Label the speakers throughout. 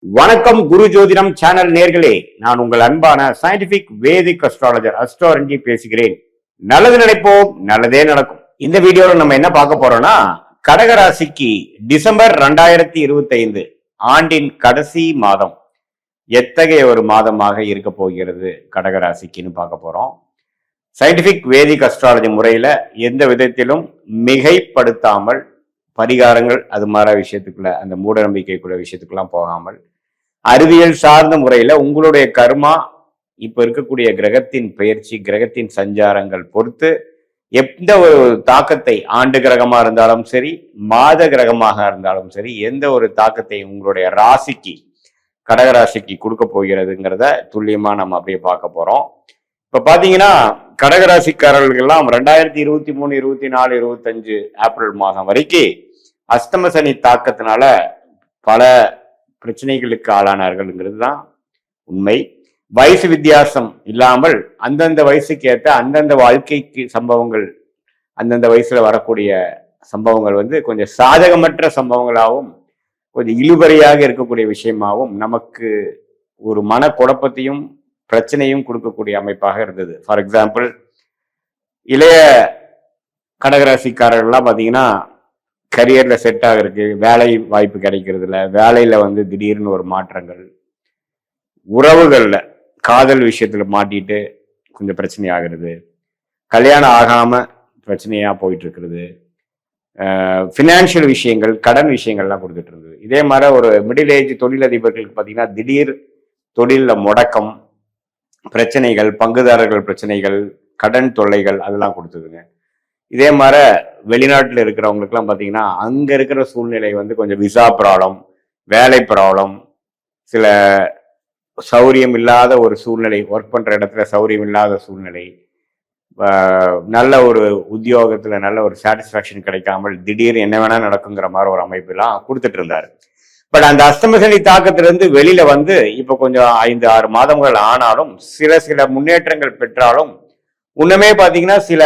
Speaker 1: வணக்கம் குரு ஜோதிடம் சேனல் நேர்களே, நான் உங்கள் அன்பான சயின்டிபிக் வேதிக் அஸ்ட்ராலஜர் அஸ்ட்ரோரஞ்சி பேசுகிறேன். நல்லது நினைப்போம், நல்லதே நடக்கும். இந்த வீடியோல நம்ம என்ன பார்க்க போறோம்னா, கடகராசிக்கு டிசம்பர் 2025 ஆண்டின் கடைசி மாதம் எத்தகைய ஒரு மாதமாக இருக்க போகிறது கடகராசிக்குன்னு பார்க்க போறோம். சயின்டிபிக் வேதிக் அஸ்ட்ராலஜி முறையில எந்த விதத்திலும் மிகைப்படுத்தாமல் பரிகாரங்கள் அது மாதிரி விஷயத்துக்குள்ள, அந்த மூட நம்பிக்கைக்குள்ள விஷயத்துக்கெல்லாம் போகாமல் அறிவியல் சார்ந்த முறையில உங்களுடைய கர்மா இப்ப இருக்கக்கூடிய கிரகத்தின் பயிற்சி, கிரகத்தின் சஞ்சாரங்கள் பொறுத்து எந்த ஒரு தாக்கத்தை, ஆண்டு கிரகமா இருந்தாலும் சரி, மாத கிரகமாக இருந்தாலும் சரி, எந்த ஒரு தாக்கத்தை உங்களுடைய ராசிக்கு, கடகராசிக்கு கொடுக்க போகிறதுங்கிறத துல்லியமா நம்ம அப்படியே பார்க்க போறோம். இப்ப பாத்தீங்கன்னா கடகராசிக்காரர்கள்லாம் 2023, 24, 25 ஏப்ரல் மாதம் வரைக்கும் அஷ்டம சனி தாக்கத்தினால பல பிரச்சனைகளுக்கு ஆளானார்கள்ங்கிறது தான் உண்மை. வயசு வித்தியாசம் இல்லாமல் அந்தந்த வயசுக்கு ஏற்ற அந்தந்த வாழ்க்கைக்கு சம்பவங்கள், அந்தந்த வயசுல வரக்கூடிய சம்பவங்கள் கொஞ்சம் சாதகமற்ற சம்பவங்களாகவும் கொஞ்சம் இழுபறியாக இருக்கக்கூடிய விஷயமாகவும் நமக்கு ஒரு மன குழப்பத்தையும் பிரச்சனையும் கொடுக்கக்கூடிய அமைப்பாக இருந்தது. ஃபார் எக்ஸாம்பிள், இளைய கடகராசிக்காரர்கள்லாம் பார்த்தீங்கன்னா கரியர்ல செட் ஆகிறதுக்கு, வேலை வாய்ப்பு கிடைக்கிறது இல்லை, வேலையில திடீர்னு ஒரு மாற்றங்கள், உறவுகள்ல காதல் விஷயத்துல மாட்டிட்டு கொஞ்சம் பிரச்சனை ஆகிறது, கல்யாணம் ஆகாம பிரச்சனையா போயிட்டு இருக்கிறது, ஃபினான்ஷியல் விஷயங்கள், கடன் விஷயங்கள்லாம் கொடுத்துட்டு இருந்தது. இதே மாதிரி ஒரு மிடில் ஏஜ் தொழிலதிபர்களுக்கு பார்த்தீங்கன்னா திடீர் தொழில முடக்கம், பிரச்சனைகள், பங்குதாரர்கள் பிரச்சனைகள், கடன் தொல்லைகள் அதெல்லாம் கொடுத்ததுங்க. இதே மாதிரி வெளிநாட்டில் இருக்கிறவங்களுக்குலாம் பார்த்தீங்கன்னா அங்கே இருக்கிற சூழ்நிலை கொஞ்சம் விசா ப்ராப்ளம், வேலை ப்ராப்ளம், சில சௌரியம் இல்லாத ஒரு சூழ்நிலை, ஒர்க் பண்ணுற இடத்துல சௌரியம் இல்லாத சூழ்நிலை, நல்ல ஒரு உத்தியோகத்தில் நல்ல ஒரு சாட்டிஸ்ஃபேக்ஷன் கிடைக்காமல் திடீர் என்ன வேணா நடக்குங்கிற மாதிரி ஒரு அமைப்பெல்லாம் கொடுத்துட்டு இருந்தார். பட் அந்த அஷ்டமசனி தாக்கத்திலிருந்து வெளியில இப்போ கொஞ்சம் 5-6 மாதங்கள் ஆனாலும் சில முன்னேற்றங்கள் பெற்றாலும் இன்னுமே பார்த்தீங்கன்னா சில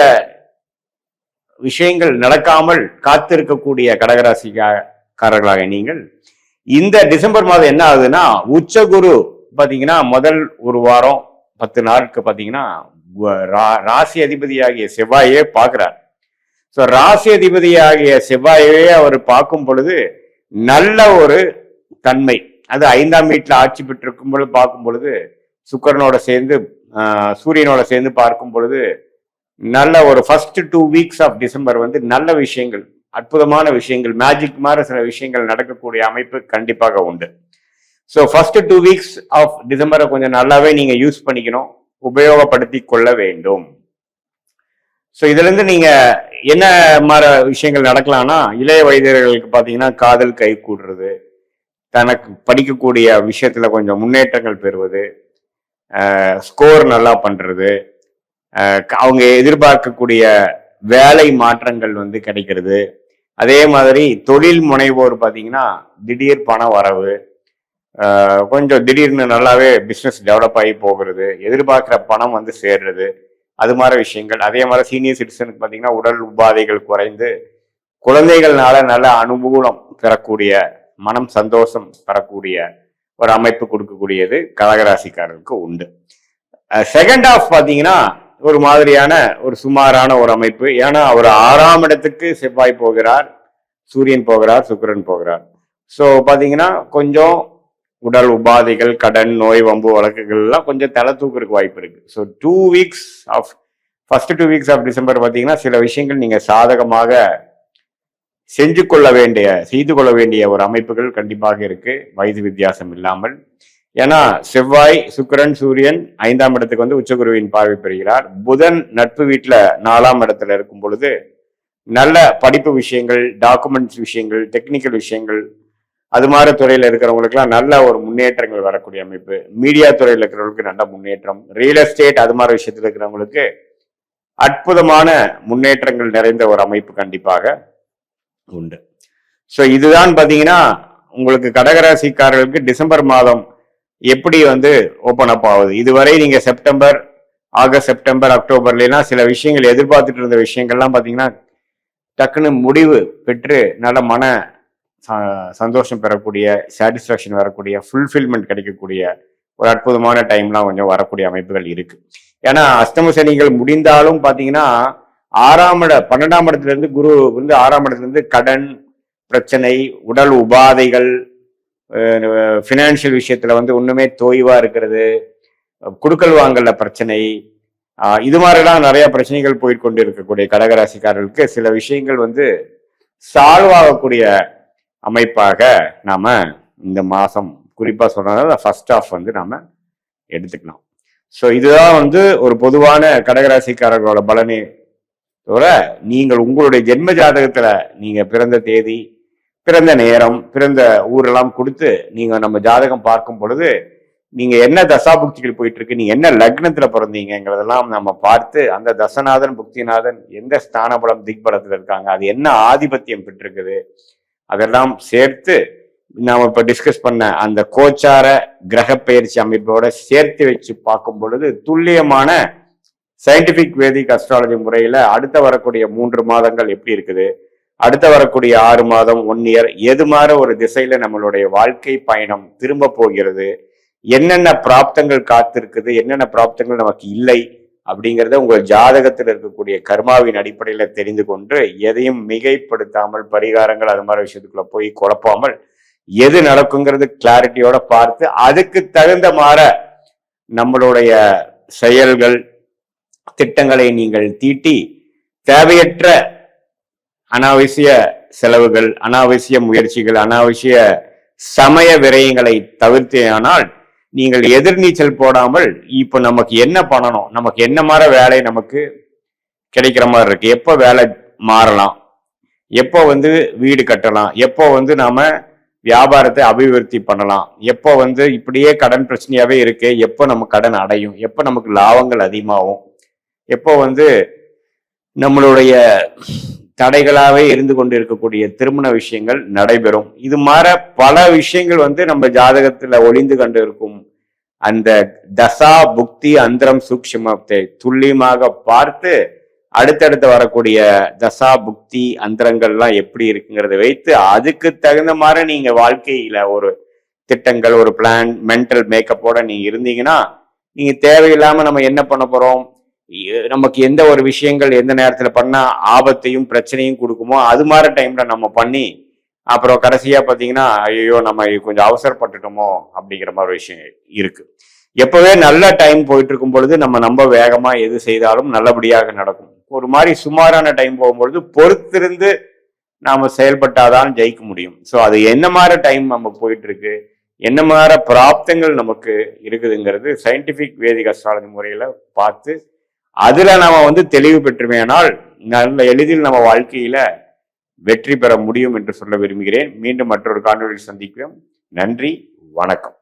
Speaker 1: விஷயங்கள் நடக்காமல் காத்திருக்கக்கூடிய கடகராசிக்காரர்களாக நீங்கள் இந்த டிசம்பர் மாதம் என்ன ஆகுதுன்னா, உச்சகுரு பார்த்தீங்கன்னா முதல் ஒரு வாரம் 10 நாளுக்கு பார்த்தீங்கன்னா ராசி அதிபதியாகிய செவ்வாயே பார்க்கிறார். ஸோ ராசி அதிபதியாகிய செவ்வாயே அவர் பார்க்கும் பொழுது நல்ல ஒரு தன்மை, அது 5ஆம் வீட்டில் ஆட்சி பெற்றிருக்கும் பொழுது பார்க்கும் பொழுது, சுக்கரனோட சேர்ந்து சூரியனோட சேர்ந்து பார்க்கும் பொழுது நல்ல ஒரு ஃபர்ஸ்ட் 2 வீக்ஸ் ஆஃப் டிசம்பர் நல்ல விஷயங்கள், அற்புதமான விஷயங்கள், மேஜிக் மாதிரி சில விஷயங்கள் நடக்கக்கூடிய அமைப்பு கண்டிப்பாக உண்டு. ஸோ ஃபர்ஸ்ட் 2 வீக்ஸ் ஆஃப் டிசம்பரை கொஞ்சம் நல்லாவே நீங்க யூஸ் பண்ணிக்கணும், உபயோகப்படுத்தி கொள்ள வேண்டும். ஸோ இதுல இருந்து நீங்க என்ன மாதிரி விஷயங்கள் நடக்கலாம்னா, இளைய வயதினர்களுக்கு பார்த்தீங்கன்னா காதல் கை கூடுறது, தனக்கு படிக்கக்கூடிய விஷயத்துல கொஞ்சம் முன்னேற்றங்கள் பெறுவது, ஸ்கோர் நல்லா பண்றது, அவங்க எதிர்பார்க்கக்கூடிய வேலை மாற்றங்கள் கிடைக்கிறது. அதே மாதிரி தொழில் முனைவோர் பார்த்தீங்கன்னா திடீர் பண வரவு, கொஞ்சம் திடீர்னு நல்லாவே பிஸ்னஸ் டெவலப் ஆகி போகிறது, எதிர்பார்க்குற பணம் சேர்றது, அது மாதிரி விஷயங்கள். அதே மாதிரி சீனியர் சிட்டிசனுக்கு பார்த்தீங்கன்னா உடல் உபாதைகள் குறைந்து குழந்தைகள்னால நல்ல அனுகூலம் பெறக்கூடிய, மனம் சந்தோஷம் பெறக்கூடிய ஒரு அமைப்பு கொடுக்கக்கூடியது கடகராசிக்காரருக்கு உண்டு. செகண்ட் ஹாஃப் பார்த்தீங்கன்னா ஒரு மாதிரியான ஒரு சுமாரான ஒரு அமைப்பு. ஏன்னா அவர் 6ஆம் இடத்துக்கு செவ்வாய் போகிறார், சூரியன் போகிறார், சுக்கிரன் போகிறார். ஸோ பார்த்தீங்கன்னா கொஞ்சம் உடல் உபாதைகள், கடன், நோய், வம்பு வழக்குகள் எல்லாம் கொஞ்சம் தலை தூக்குறதுக்கு வாய்ப்பு இருக்கு. So first 2 weeks of December பார்த்தீங்கன்னா சில விஷயங்கள் நீங்க சாதகமாக செய்து கொள்ள வேண்டிய ஒரு அமைப்புகள் கண்டிப்பாக இருக்கு, வயது வித்தியாசம் இல்லாமல். ஏன்னா செவ்வாய், சுக்கிரன், சூரியன் 5ஆம் இடத்துக்கு உச்சகுருவின் பார்வை பெறுகிறார். புதன் நட்பு வீட்டுல 4ஆம் இடத்துல இருக்கும் பொழுது நல்ல படிப்பு விஷயங்கள், டாக்குமெண்ட்ஸ் விஷயங்கள், டெக்னிக்கல் விஷயங்கள், அது மாதிரி துறையில இருக்கிறவங்களுக்குலாம் நல்ல ஒரு முன்னேற்றங்கள் வரக்கூடிய அமைப்பு. மீடியா துறையில் இருக்கிறவங்களுக்கு நல்ல முன்னேற்றம், ரியல் எஸ்டேட் அது மாதிரி விஷயத்துல இருக்கிறவங்களுக்கு அற்புதமான முன்னேற்றங்கள் நிறைந்த ஒரு அமைப்பு கண்டிப்பாக உண்டு. ஸோ இதுதான் பார்த்தீங்கன்னா உங்களுக்கு கடகராசிக்காரர்களுக்கு டிசம்பர் மாதம் எப்படி ஓப்பன் அப் ஆகுது. இதுவரை நீங்க செப்டம்பர், ஆகஸ்ட், செப்டம்பர், அக்டோபர்லாம் சில விஷயங்கள் எதிர்பார்த்துட்டு இருந்த விஷயங்கள்லாம் பார்த்தீங்கன்னா டக்குன்னு முடிவு பெற்று நல்ல மன சந்தோஷம் பெறக்கூடிய, சாட்டிஸ்ஃபேக்ஷன் வரக்கூடிய, ஃபுல்ஃபில்மெண்ட் கிடைக்கக்கூடிய ஒரு அற்புதமான டைம்லாம் கொஞ்சம் வரக்கூடிய அமைப்புகள் இருக்கு. ஏன்னா அஷ்டம சனிகள் முடிந்தாலும் பார்த்தீங்கன்னா 12ஆம் இடத்துல இருந்து குரு வந்து 6ஆம் இடத்துல இருந்து கடன் பிரச்சனை, உடல் உபாதைகள், ஃபினான்ஷியல் விஷயத்துல வந்து ஒண்ணுமே தோய்வா இருக்கிறது, குடுக்கல் வாங்கல பிரச்சனை, இது மாதிரிலாம் நிறைய பிரச்சனைகள் போயிட்டு கொண்டு இருக்கக்கூடிய கடகராசிக்காரர்களுக்கு சில விஷயங்கள் வந்து சால்வ் ஆகக்கூடிய அமைப்பாக நாம இந்த மாசம் குறிப்பா சொல்றதுனால ஃபர்ஸ்ட் ஆஃப் வந்து நாம எடுத்துக்கலாம். ஸோ இதுதான் வந்து ஒரு பொதுவான கடகராசிக்காரர்களோட பலனே தவிர, நீங்கள் உங்களுடைய ஜென்ம ஜாதகத்துல நீங்க பிறந்த தேதி, பிறந்த நேரம், பிறந்த ஊரெல்லாம் கொடுத்து நீங்க நம்ம ஜாதகம் பார்க்கும் பொழுது நீங்க என்ன தசாபுக்திகள் போயிட்டு இருக்கு, நீங்க என்ன லக்னத்துல பிறந்தீங்கிறதெல்லாம் நம்ம பார்த்து அந்த தசநாதன் புக்திநாதன் எந்த ஸ்தான பலம் திக்பலத்துல இருக்காங்க, அது என்ன ஆதிபத்தியம் பெற்றிருக்குது, அதெல்லாம் சேர்த்து நாம இப்ப டிஸ்கஸ் பண்ண அந்த கோச்சார கிரக பயிற்சி அமைப்போட சேர்த்து வச்சு பார்க்கும் பொழுது துல்லியமான சயின்டிபிக் வேதிக் அஸ்ட்ராலஜி முறையில அடுத்த வரக்கூடிய 3 மாதங்கள் எப்படி இருக்குது, அடுத்த வரக்கூடிய 6 மாதம் 1 இயர் எது மாதிரி ஒரு திசையில நம்மளுடைய வாழ்க்கை பயணம் திரும்ப போகிறது, என்னென்ன பிராப்தங்கள் காத்திருக்குது, என்னென்ன பிராப்தங்கள் நமக்கு இல்லை அப்படிங்கிறத உங்கள் ஜாதகத்தில் இருக்கக்கூடிய கர்மாவின் அடிப்படையில தெரிந்து கொண்டு எதையும் மிகைப்படுத்தாமல் பரிகாரங்கள் அது மாதிரி விஷயத்துக்குள்ள போய் குழப்பாமல் எது நடக்குங்கிறது கிளாரிட்டியோட பார்த்து அதுக்கு தகுந்த மாதிரி நம்மளுடைய செயல்கள் திட்டங்களை நீங்கள் தீட்டி தேவையற்ற அனாவசிய செலவுகள், அனாவசிய முயற்சிகள், அனாவசிய சமய விரயங்களை தவிர்த்தேனால் நீங்கள் எதிர்நீச்சல் போடாமல் இப்ப நமக்கு என்ன பண்ணணும், நமக்கு என்ன மாதிரி வேலை நமக்கு கிடைக்கிற மாதிரி இருக்கு, எப்போ வேலை மாறலாம், எப்போ வந்து வீடு கட்டலாம், எப்போ வந்து நாம வியாபாரத்தை அபிவிருத்தி பண்ணலாம், எப்போ வந்து இப்படியே கடன் பிரச்சனையாவே இருக்கு, எப்போ நம்ம கடன் அடையும், எப்போ நமக்கு லாபங்கள் அதிகமாகும், எப்போ வந்து நம்மளுடைய தடைகளாவே இருந்து கொண்டு இருக்கக்கூடிய திருமண விஷயங்கள் நடைபெறும். இது மாதிரி பல விஷயங்கள் வந்து நம்ம ஜாதகத்துல ஒளிந்து கொண்டு இருக்கும். அந்த தசா புக்தி அந்தரம் சூக்ஷ்மத்தை துல்லியமாக பார்த்து அடுத்தடுத்து வரக்கூடிய தசா புக்தி அந்தரங்கள்லாம் எப்படி இருக்குங்கிறத வைத்து அதுக்கு தகுந்த மாதிரி நீங்க வாழ்க்கையில ஒரு திட்டங்கள், ஒரு பிளான், மென்டல் மேக்கப்போட நீங்க இருந்தீங்கன்னா நீங்க தேவையில்லாம நம்ம என்ன பண்ண போறோம், நமக்கு எந்த ஒரு விஷயங்கள் எந்த நேரத்துல பண்ணா ஆபத்தையும் பிரச்சனையும் கொடுக்குமோ அது மாதிரி டைம்ல நம்ம பண்ணி அப்புறம் கடைசியா பாத்தீங்கன்னா ஐயோ நம்ம கொஞ்சம் அவசரப்பட்டுட்டோமோ அப்படிங்கிற மாதிரி விஷயம் இருக்கு. எப்பவே நல்ல டைம் போயிட்டு இருக்கும் பொழுது நம்ம வேகமா எது செய்தாலும் நல்லபடியாக நடக்கும். ஒரு மாதிரி சுமாரான டைம் போகும்பொழுது பொறுத்திருந்து நாம செயல்பட்டாதான் ஜெயிக்க முடியும். ஸோ அது என்ன மாதிரி டைம் நம்ம போயிட்டு இருக்கு, என்ன மாதிரி பிராப்தங்கள் நமக்கு இருக்குதுங்கிறது சயின்டிபிக் வேதிக் அஸ்ட்ராலஜி முறையில பார்த்து அதுல நாம வந்து தெளிவு பெற்றுமேனால் நல்ல எளிதில் நம்ம வாழ்க்கையில வெற்றி பெற முடியும் என்று சொல்ல விரும்புகிறேன். மீண்டும் மற்றொரு காணொலியில் சந்திக்கிறோம். நன்றி, வணக்கம்.